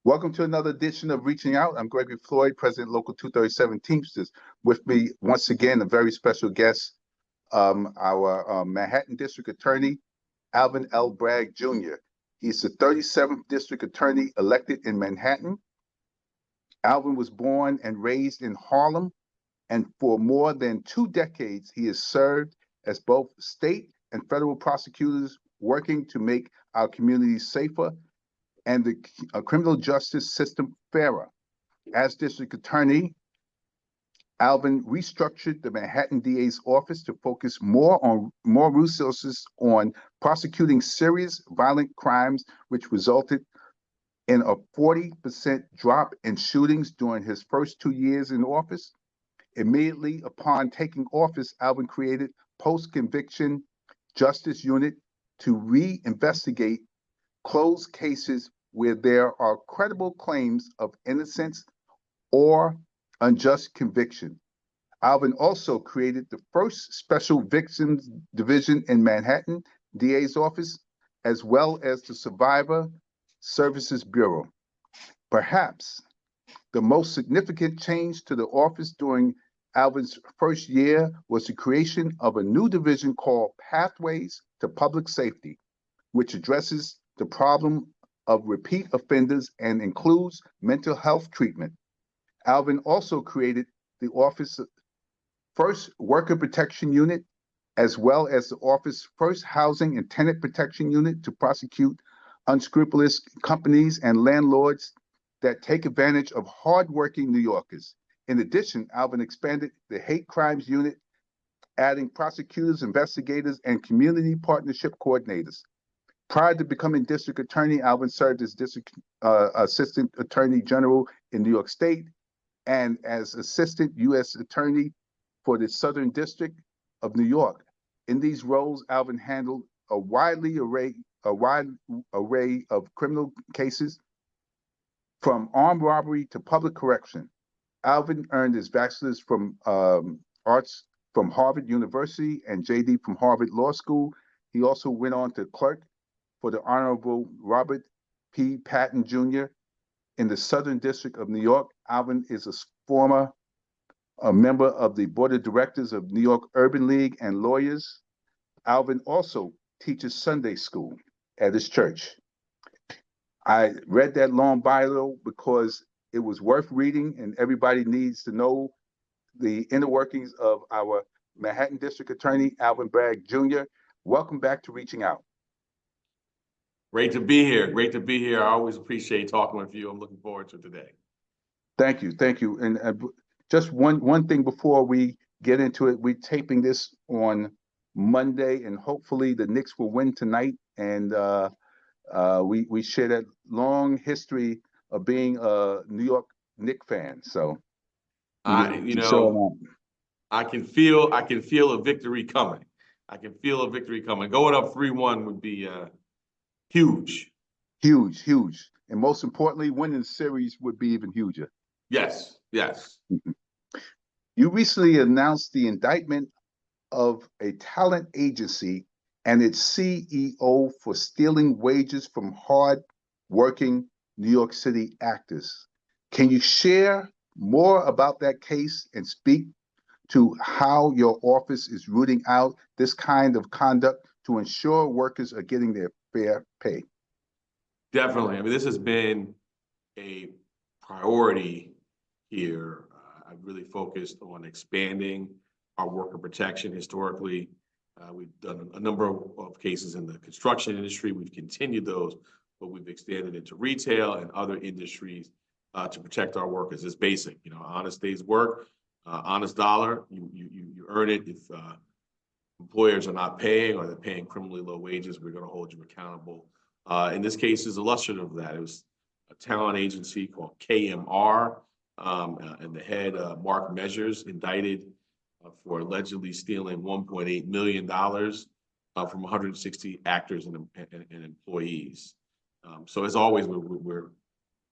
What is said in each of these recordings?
Welcome to another edition of Reaching Out. I'm Gregory Floyd, President Local 237 Teamsters. With me, once again, a very special guest, our Manhattan District Attorney, Alvin L. Bragg Jr. He's the 37th District Attorney elected in Manhattan. Alvin was born and raised in Harlem, and for more than 2 decades, he has served as both state and federal prosecutors working to make our communities safer and the criminal justice system fairer. As district attorney, Alvin restructured the Manhattan DA's office to focus more resources on prosecuting serious violent crimes, which resulted in a 40% drop in shootings during his first 2 years in office. Immediately upon taking office, Alvin created post-conviction justice unit to reinvestigate closed cases where there are credible claims of innocence or unjust conviction. Alvin also created the first special victims division in Manhattan DA's office, as well as the Survivor Services Bureau. Perhaps the most significant change to the office during Alvin's first year was the creation of a new division called Pathways to Public Safety, which addresses the problem of repeat offenders and includes mental health treatment. Alvin also created the office's first worker protection unit, as well as the office's first housing and tenant protection unit to prosecute unscrupulous companies and landlords that take advantage of hardworking New Yorkers. In addition, Alvin expanded the hate crimes unit, adding prosecutors, investigators, and community partnership coordinators. Prior to becoming district attorney, Alvin served as district assistant attorney general in New York State and as assistant U.S. attorney for the Southern District of New York. In these roles, Alvin handled a wide array of criminal cases, from armed robbery to public corruption. Alvin earned his bachelor's from arts from Harvard University and JD from Harvard Law School. He also went on to clerk for the Honorable Robert P. Patton Jr. in the Southern District of New York. Alvin is a member of the board of directors of New York Urban League and Lawyers. Alvin also teaches Sunday school at his church. I read that long bio because it was worth reading, and everybody needs to know the inner workings of our Manhattan District Attorney, Alvin Bragg Jr. Welcome back to Reaching Out. Great to be here. Great to be here. I always appreciate talking with you. I'm looking forward to today. Thank you. Thank you. And just one thing before we get into it, we're taping this on Monday, and hopefully the Knicks will win tonight. And we share that long history of being a New York Knicks fan. So, I can feel a victory coming. I can feel a victory coming. Going up 3-1 would be huge. Huge. And most importantly, winning the series would be even huger. Yes. You recently announced the indictment of a talent agency and its CEO for stealing wages from hard-working New York City actors. Can you share more about that case and speak to how your office is rooting out this kind of conduct to ensure workers are getting their fair pay? Definitely. I mean, this has been a priority here. I've really focused on expanding our worker protection. Historically, we've done a number of cases in the construction industry. We've continued those, but we've extended into retail and other industries to protect our workers. It's basic, honest day's work, honest dollar. You earn it. If employers are not paying or they're paying criminally low wages, we're going to hold you accountable. In this case, is illustrative of that. It was a talent agency called KMR, and the head, Mark Measures, indicted for allegedly stealing $1.8 million from 160 actors and employees. So as always, we're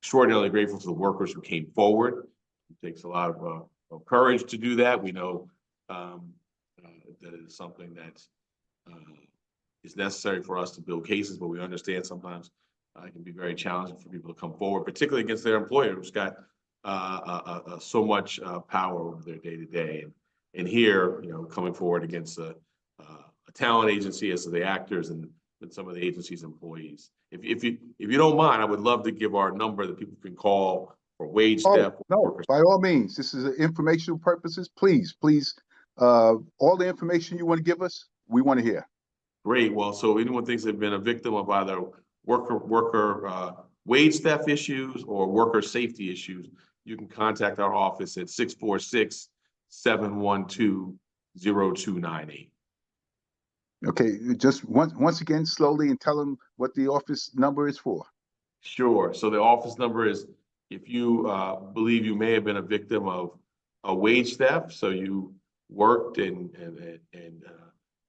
extraordinarily grateful to the workers who came forward. It takes a lot of courage to do that. We know that it is something that is necessary for us to build cases, but we understand sometimes It can be very challenging for people to come forward, particularly against their employer who's got so much power over their day to day. And here, coming forward against a talent agency as to the actors and some of the agency's employees. If you don't mind, I would love to give our number that people can call for wage theft. No, by all means, this is informational purposes. Please, all the information you want to give us, we want to hear. Great. Well, so anyone thinks they've been a victim of either worker wage theft issues or worker safety issues, you can contact our office at 646-712-0298. Okay, just once again, slowly, and tell them what the office number is for. Sure. So the office number is, if you believe you may have been a victim of a wage theft, so you worked and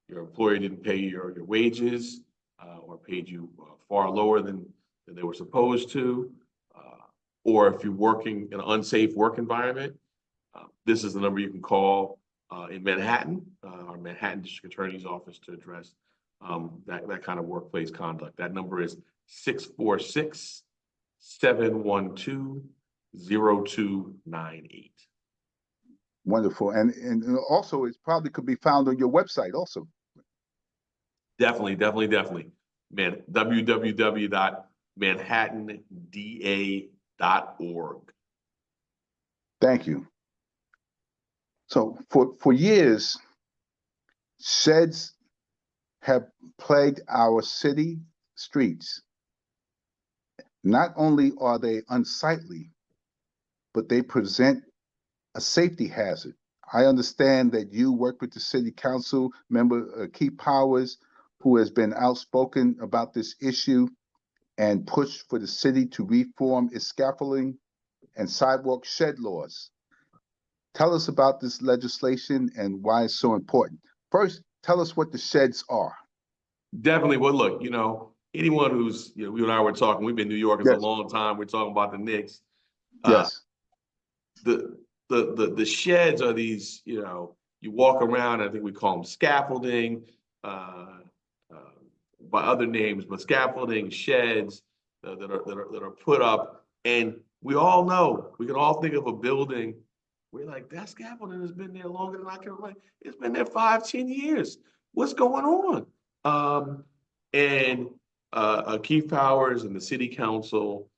your employer didn't pay your wages or paid you far lower than they were supposed to, or if you're working in an unsafe work environment, this is the number you can call in Manhattan, our Manhattan District Attorney's Office, to address that kind of workplace conduct. That number is 646-712-0298. Wonderful. And also, it probably could be found on your website also. Definitely. Man, www.manhattanda.org. Thank you. So for years, sheds have plagued our city streets. Not only are they unsightly, but they present a safety hazard. I understand that you work with the city council member, Keith Powers, who has been outspoken about this issue and pushed for the city to reform its scaffolding and sidewalk shed laws. Tell us about this legislation and why it's so important. First, tell us what the sheds are. Definitely. Well, look, anyone who's, you and I were talking, we've been in New Yorkers a long time. We're talking about the Knicks. Yes. The sheds are these, you walk around, I think we call them scaffolding, by other names, but scaffolding, sheds that are put up. And we all know, we can all think of a building. We're like, that scaffolding has been there longer than I can remember. It's been there 5-10 years. What's going on? Keith Powers and the city council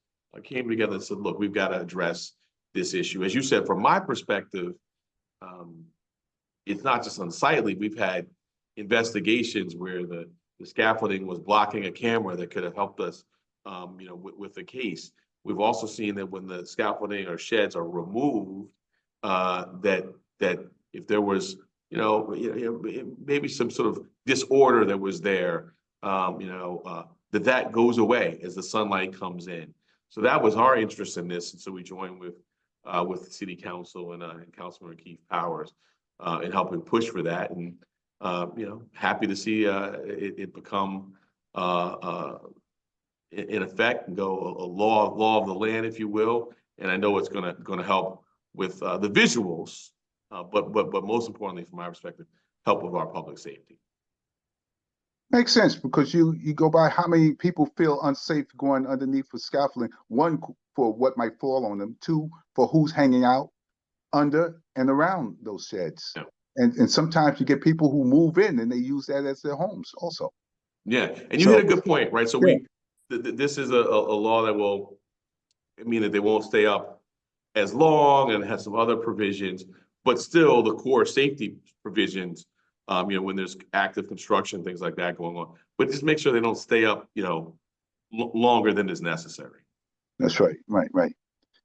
came together and said, look, we've got to address this issue. As you said, from my perspective, it's not just unsightly. We've had investigations where the scaffolding was blocking a camera that could have helped us, with the case. We've also seen that when the scaffolding or sheds are removed, that if there was, maybe some sort of disorder that was there, that goes away as the sunlight comes in. So that was our interest in this, and so we joined with the city council and Councilman Keith Powers in helping push for that, and happy to see it become in effect and go a law of the land, if you will. And I know it's going to help with the visuals, but most importantly, from my perspective, help with our public safety. Makes sense, because you go by how many people feel unsafe going underneath for scaffolding. One, for what might fall on them. Two, for who's hanging out under and around those sheds. Yeah. And sometimes you get people who move in and they use that as their homes also. Yeah, and you hit a good point, right? So this is a law that will mean that they won't stay up as long and has some other provisions, but still the core safety provisions, when there's active construction, things like that going on, but just make sure they don't stay up, longer than is necessary. That's right, right.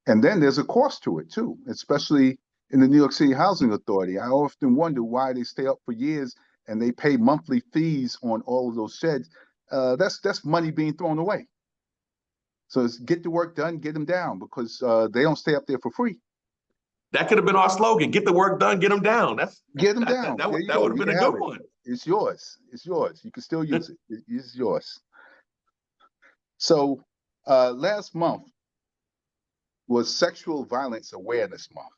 And then there's a cost to it too, especially in the New York City Housing Authority. I often wonder why they stay up for years and they pay monthly fees on all of those sheds. That's money being thrown away. So it's get the work done, get them down, because they don't stay up there for free. That could have been our slogan: get the work done, get them down. Get them down. That would have been a good one. It's yours. You can still use it. It's yours. So last month was Sexual Violence Awareness Month,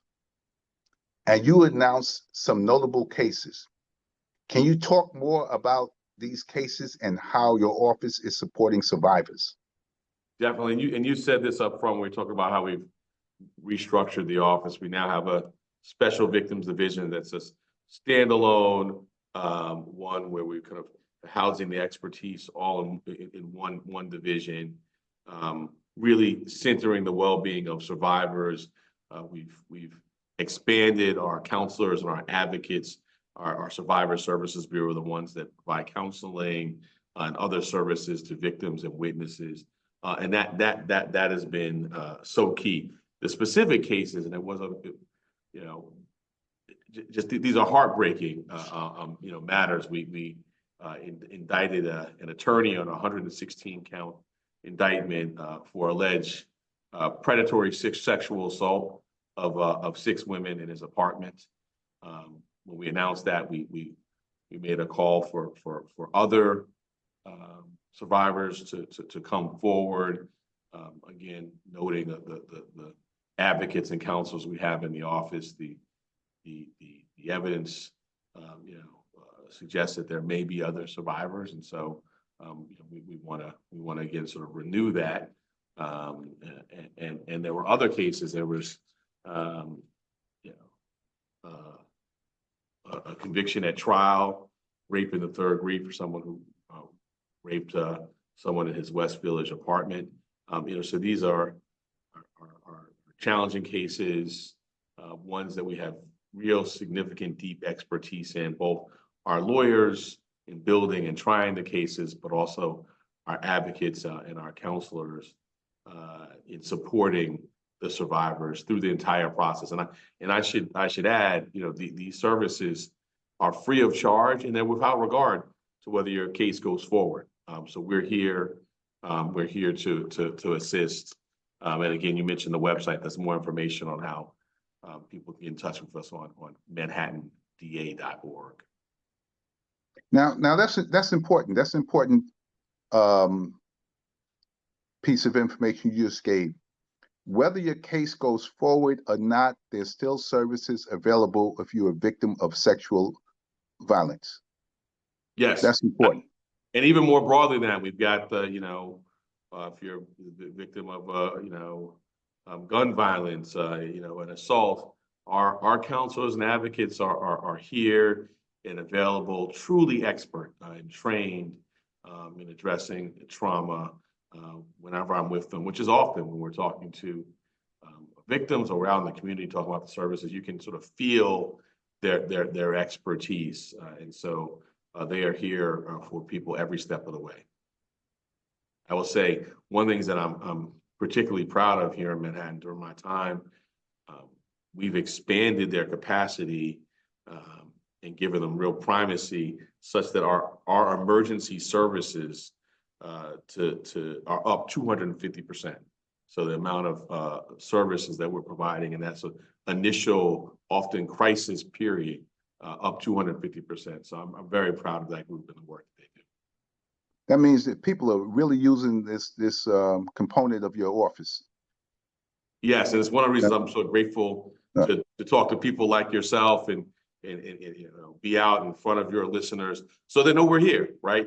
and you announced some notable cases. Can you talk more about these cases and how your office is supporting survivors? Definitely. And you said this up front when we talked about how we've restructured the office. We now have a special victims division that's a standalone one where we kind of housing the expertise all in one division, really centering the well-being of survivors. We've expanded our counselors and our advocates. Our Survivor Services Bureau, the ones that provide counseling and other services to victims and witnesses. And that has been so key. The specific cases, and it wasn't, you know, just these are heartbreaking, matters. We indicted an attorney on a 116 count indictment for alleged predatory sexual assault of 6 women in his apartment. When we announced that, we made a call for other survivors to come forward. Again, noting the advocates and counselors we have in the office, the evidence, suggests that there may be other survivors, and so we want to again sort of renew that. And there were other cases. There was a conviction at trial, rape in the 3rd degree for someone who raped someone in his West Village apartment. So these are challenging cases, ones that we have real significant deep expertise in, both our lawyers in building and trying the cases, but also our advocates and our counselors in supporting the survivors through the entire process. And I should add, these services are free of charge, and they're without regard to whether your case goes forward. So we're here to assist. And again, you mentioned the website. There's more information on how people can get in touch with us on manhattanda.org. Now that's important. That's an important piece of information you just gave. Whether your case goes forward or not, there's still services available if you're a victim of sexual violence. Yes, that's important. And even more broadly than that, we've got the, if you're the victim of, gun violence, an assault, our counselors and advocates are here and available, truly expert and trained in addressing trauma whenever I'm with them, which is often when we're talking to victims or we're out in the community talking about the services. You can sort of feel their expertise, and so they are here for people every step of the way. I will say one thing that I'm particularly proud of here in Manhattan during my time, we've expanded their capacity and given them real primacy, such that our emergency services are up 250%. So the amount of services that we're providing, and that's an initial, often crisis period, up 250%. So I'm very proud of that group and the work that they do. That means that people are really using this component of your office. Yes, and it's one of the reasons I'm so grateful to talk to people like yourself and be out in front of your listeners so they know we're here, right?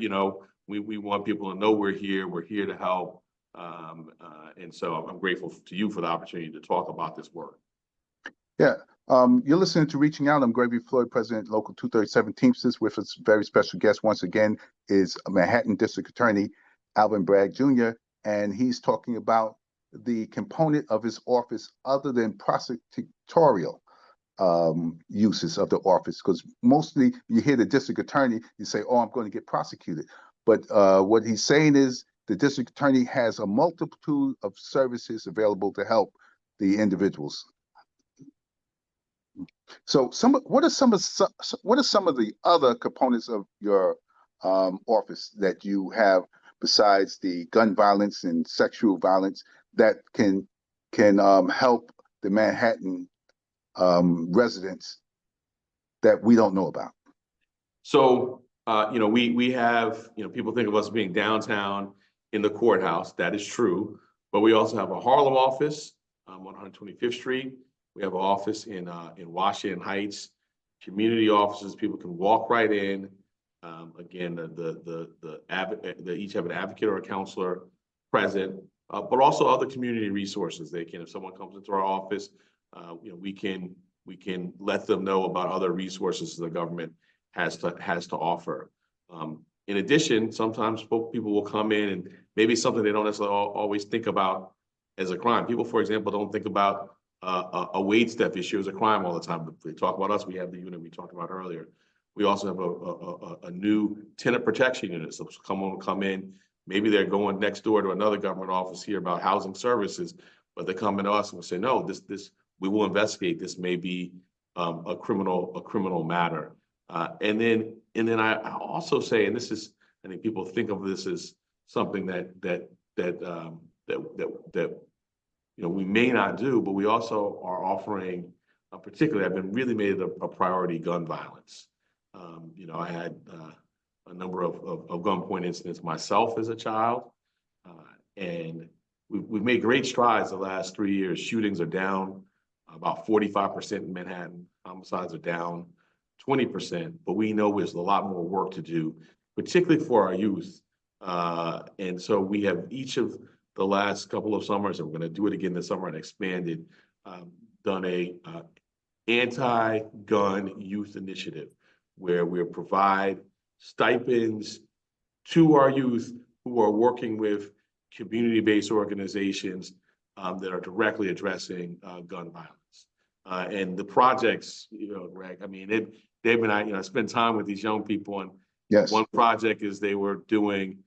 We want people to know we're here to help. And so I'm grateful to you for the opportunity to talk about this work. Yeah. You're listening to Reaching Out. I'm Gregory Floyd, President, Local 237 Teamsters. With a very special guest once again is Manhattan District Attorney Alvin Bragg Jr., and he's talking about the component of his office other than prosecutorial uses of the office, because mostly you hear the district attorney, you say, oh, I'm going to get prosecuted. But what he's saying is the district attorney has a multitude of services available to help the individuals. So what are some of the other components of your office that you have besides the gun violence and sexual violence that can help the Manhattan residents that we don't know about? So we have, people think of us being downtown in the courthouse. That is true, but we also have a Harlem office on 125th Street. We have an office in Washington Heights, community offices. People can walk right in. Again, they each have an advocate or a counselor present. but also other community resources. They can, if someone comes into our office, we can let them know about other resources the government has to offer. In addition, sometimes people will come in and maybe something they don't necessarily always think about as a crime. People, for example, don't think about a wage theft issue as a crime all the time. But they talk about us. We have the unit we talked about earlier. We also have a new tenant protection unit. So someone will come in. Maybe they're going next door to another government office here about housing services, but they come into us and will say, no, this we will investigate. This may be a criminal matter. And then I also say, and this is, I think people think of this as something that we may not do, but we also are offering, particularly, I've been really made it a priority, gun violence. I had a number of gunpoint incidents myself as a child, and we've made great strides the last 3 years. Shootings are down about 45% in Manhattan. Homicides are down 20%, but we know there's a lot more work to do, particularly for our youth. And so we have each of the last couple of summers, and we're going to do it again this summer and expanded, done a anti-gun youth initiative where we provide stipends to our youth who are working with community-based organizations that are directly addressing gun violence. And the projects, Greg, I mean, Dave and I spend time with these young people, and Yes. One project is they were doing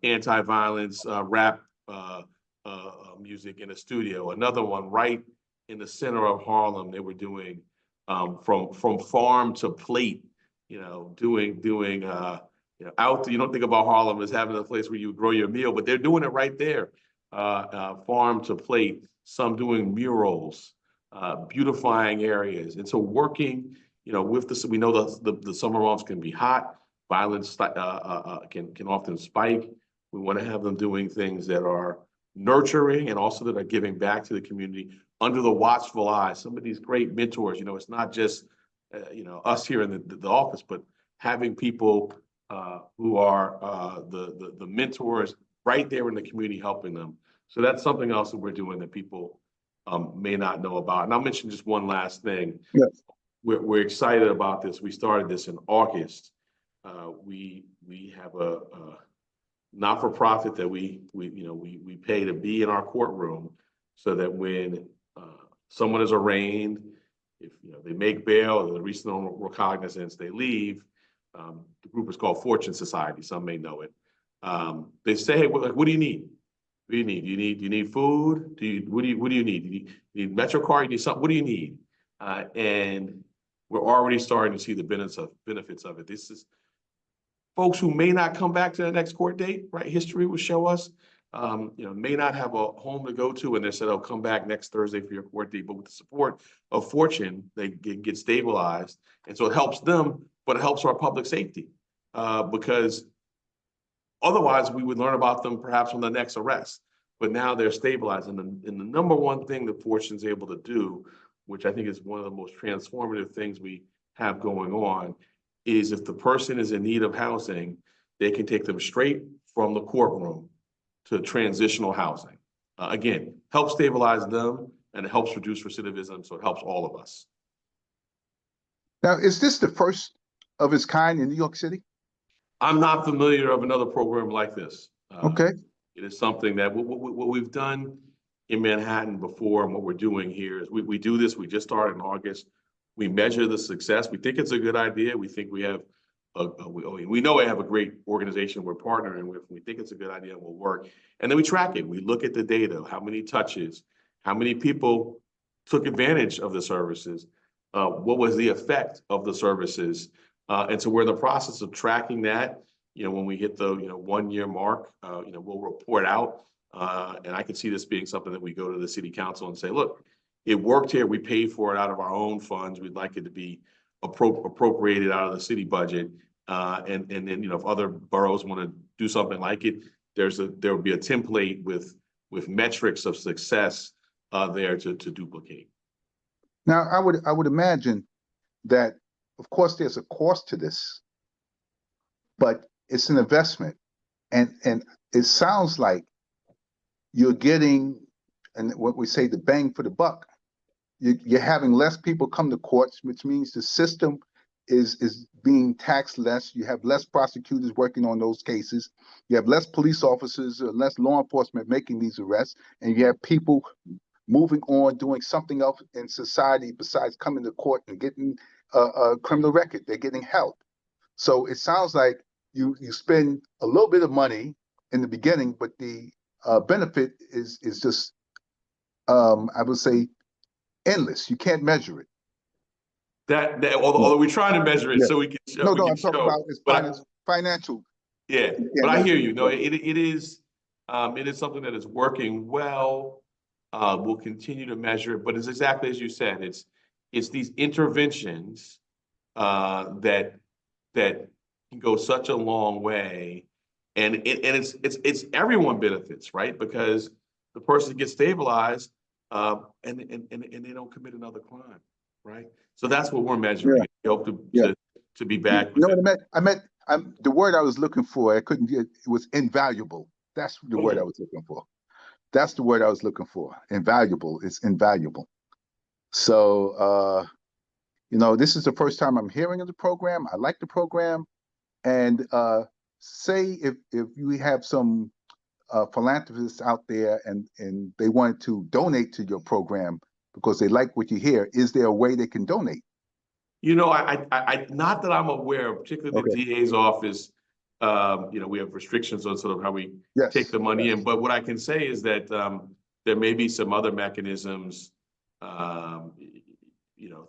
anti-violence rap music in a studio. Another one right in the center of Harlem, they were doing from farm to plate, doing out. You don't think about Harlem as having a place where you grow your meal, but they're doing it right there, farm to plate. Some doing murals, beautifying areas, and so working, with this. We know the summer months can be hot. Violence can often spike. We want to have them doing things that are nurturing and also that are giving back to the community under the watchful eye. Some of these great mentors, it's not just us here in the office, but having people who are the mentors right there in the community helping them. So that's something else that we're doing that people may not know about. And I'll mention just one last thing. Yes. We're excited about this. We started this in August. We have a not-for-profit that we pay to be in our courtroom, so that when someone is arraigned, if they make bail or the reasonable recognizance, they leave. The group is called Fortune Society. Some may know it. They say, hey, what do you need? What do you need? Do you need food? What do you need? You need MetroCard? You need something? What do you need? And we're already starting to see the benefits of it. This is folks who may not come back to the next court date, right? History will show us, may not have a home to go to, and they said, "Oh, come back next Thursday for your court date." But with the support of Fortune, they get stabilized, and so it helps them, but it helps our public safety, because otherwise we would learn about them perhaps on the next arrest. But now they're stabilized, and the number one thing that Fortune's able to do, which I think is one of the most transformative things we have going on, is if the person is in need of housing, they can take them straight from the courtroom to transitional housing. Again, helps stabilize them, and it helps reduce recidivism, so it helps all of us. Now, is this the first of its kind in New York City? I'm not familiar of another program like this. Okay. It is something that what we've done in Manhattan before, and what we're doing here is we do this. We just started in August. We measure the success. We think it's a good idea. We think we have we know we have a great organization we're partnering with. We think it's a good idea and will work. And then we track it. We look at the data, how many touches, how many people took advantage of the services, what was the effect of the services. And so we're in the process of tracking that. When we hit the 1 year mark, we'll report out. And I can see this being something that we go to the city council and say, look, it worked here. We paid for it out of our own funds. We'd like it to be appropriated out of the city budget. And then, if other boroughs want to do something like it, there will be a template with metrics of success there to duplicate. Now, I would imagine that, of course, there's a cost to this, but it's an investment, and it sounds like you're getting, and what we say, the bang for the buck. You're having less people come to courts, which means the system is being taxed less. You have less prosecutors working on those cases. You have less police officers, less law enforcement making these arrests, and you have people moving on, doing something else in society besides coming to court and getting a criminal record. They're getting help. So it sounds like you spend a little bit of money in the beginning, but the benefit is just I would say endless. You can't measure it. Although we're trying to measure it Yeah. so we can show. No, I'm talking about it's financial. Yeah, but I hear you. No, it is something that is working well. We'll continue to measure it, but it's exactly as you said. It's these interventions that can go such a long way, and it's everyone benefits, right? Because the person gets stabilized, and they don't commit another crime, right? So that's what we're measuring. We hope to be back. You know what I meant? The word I was looking for, I couldn't get. It was invaluable. That's the word I was looking for. That's the word I was looking for. Invaluable. It's invaluable. So, this is the first time I'm hearing of the program. I like the program, and say if you have some philanthropists out there and they wanted to donate to your program because they like what you hear, is there a way they can donate? I not that I'm aware of, particularly the DA's office. We have restrictions on sort of how we take the money in. But what I can say is that there may be some other mechanisms,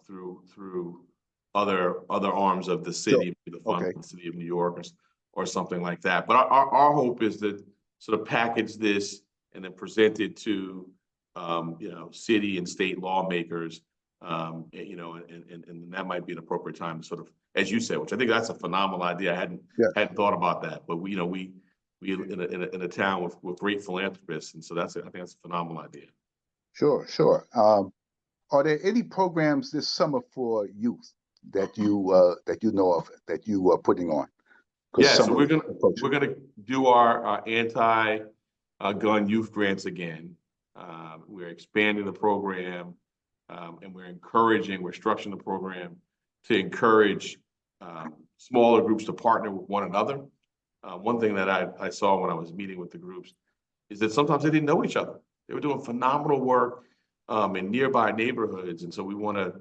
through other arms of the city, the fund of the city of New York or something like that. But our hope is that sort of package this and then present it to city and state lawmakers. And that might be an appropriate time to sort of, as you said, which I think that's a phenomenal idea. I hadn't thought about that, but we in a town with great philanthropists, and so I think that's a phenomenal idea. Sure. Are there any programs this summer for youth that you know of that you are putting on? Yeah, so we're gonna do our anti-gun youth grants again. We're expanding the program. And we're structuring the program to encourage smaller groups to partner with one another. One thing that I saw when I was meeting with the groups is that sometimes they didn't know each other. They were doing phenomenal work in nearby neighborhoods. And so we want to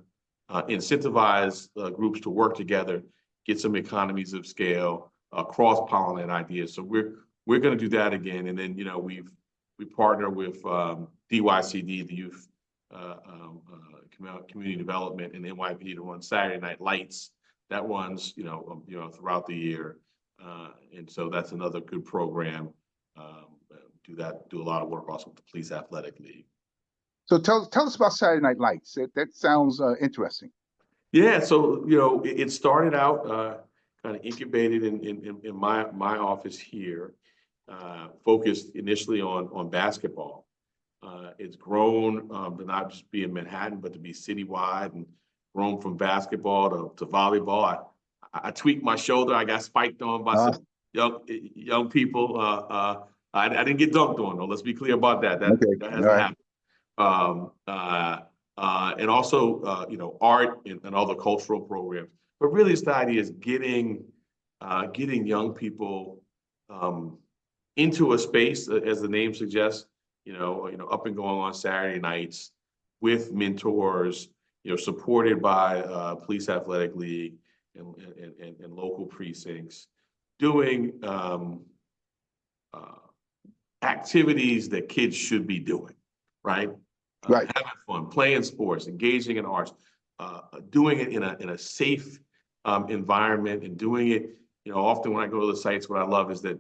incentivize groups to work together, get some economies of scale, cross-pollinate ideas. So we're going to do that again. And then, we partner with DYCD, the Youth Community Development, and NYPD to run Saturday Night Lights. That runs, throughout the year, and so that's another good program. Do a lot of work also with the Police Athletic League. So tell us about Saturday Night Lights. That sounds interesting. Yeah, so it started out kind of incubated in my office here, focused initially on basketball. It's grown to not just be in Manhattan, but to be citywide, and grown from basketball to volleyball. I tweaked my shoulder. I got spiked on by some young people. I didn't get dunked on, though. Let's be clear about that. That hasn't happened. And also, art and other cultural programs. But really, it's the idea is getting young people into a space, as the name suggests. Up and going on Saturday nights with mentors, supported by Police Athletic League and local precincts, doing activities that kids should be doing, right? Having fun, playing sports, engaging in arts, doing it in a safe environment, and doing it, often when I go to the sites, what I love is that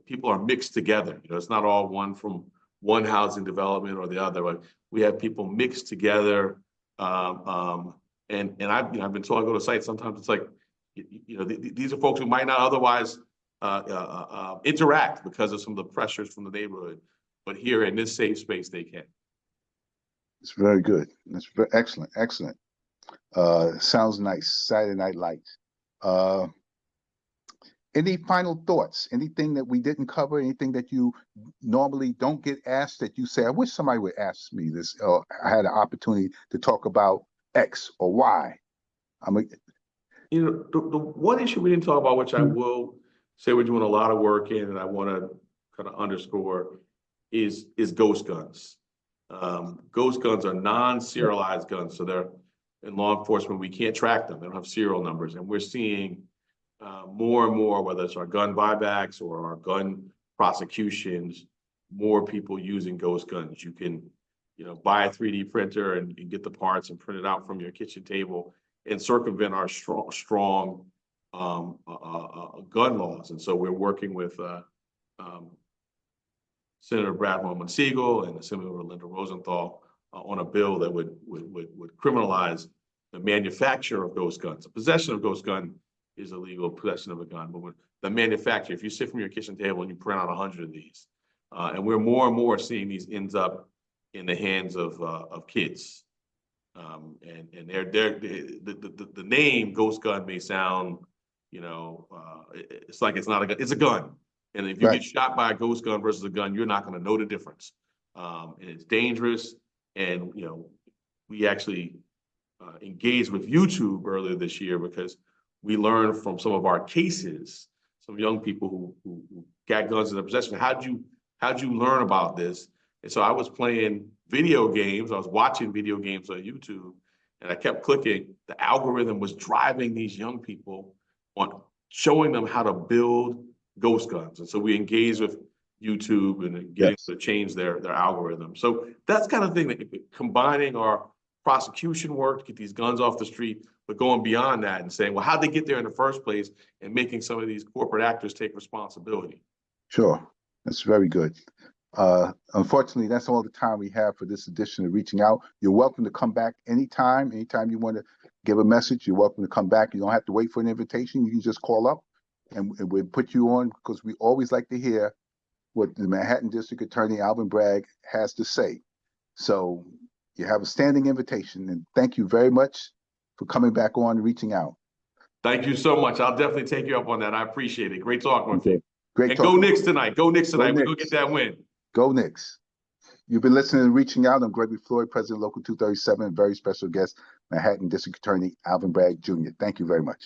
people are mixed together. It's not all one from one housing development or the other. Like, we have people mixed together, and I've been told, I go to sites, sometimes it's like, these are folks who might not otherwise interact because of some of the pressures from the neighborhood, but here in this safe space they can. It's very good. That's excellent. Sounds nice. Saturday Night Lights. Any final thoughts? Anything that we didn't cover? Anything that you normally don't get asked that you say, I wish somebody would ask me this, or I had an opportunity to talk about X or Y? You know, the one issue we didn't talk about, which I will say we're doing a lot of work in, and I want to kind of underscore, is ghost guns. Ghost guns are non-serialized guns, so they're in law enforcement. We can't track them; they don't have serial numbers, and we're seeing more and more, whether it's our gun buybacks or our gun prosecutions, more people using ghost guns. You can, you know, buy a 3D printer and get the parts and print it out from your kitchen table and circumvent our strong gun laws. And so we're working with Senator Brad Siegel and Senator Linda Rosenthal on a bill that would criminalize the manufacture of ghost guns. The possession of ghost gun is illegal, possession of a gun, but when the manufacture, if you sit from your kitchen table and you print out 100 of these, and we're more and more seeing these ends up in the hands of kids. And the name ghost gun may sound, you know, it's like it's not a gun, it's a gun. And if you get shot by a ghost gun versus a gun, you're not going to know the difference. And it's dangerous. And, you know, we actually engaged with YouTube earlier this year because we learned from some of our cases, some young people who got guns in their possession. How'd you learn about this? And so I was playing video games. I was watching video games on YouTube, and I kept clicking. The algorithm was driving these young people on showing them how to build ghost guns. And so we engaged with YouTube and getting to change their algorithm. So that's kind of thing that combining our prosecution work to get these guns off the street, but going beyond that and saying, well, how'd they get there in the first place, and making some of these corporate actors take responsibility. Sure, that's very good. Unfortunately, that's all the time we have for this edition of Reaching Out. You're welcome to come back anytime. Anytime you want to give a message, you're welcome to come back. You don't have to wait for an invitation. You can just call up and we'll put you on, because we always like to hear what the Manhattan District Attorney Alvin Bragg has to say. So you have a standing invitation, and thank you very much for coming back on and Reaching Out. Thank you so much. I'll definitely take you up on that. I appreciate it. Great talking with you. Great and talking. Go Knicks tonight. Go Knicks tonight. We're going to get that win. Go Knicks. You've been listening to Reaching Out. I'm Gregory Floyd, President Local 237, and very special guest, Manhattan District Attorney Alvin Bragg Jr. Thank you very much.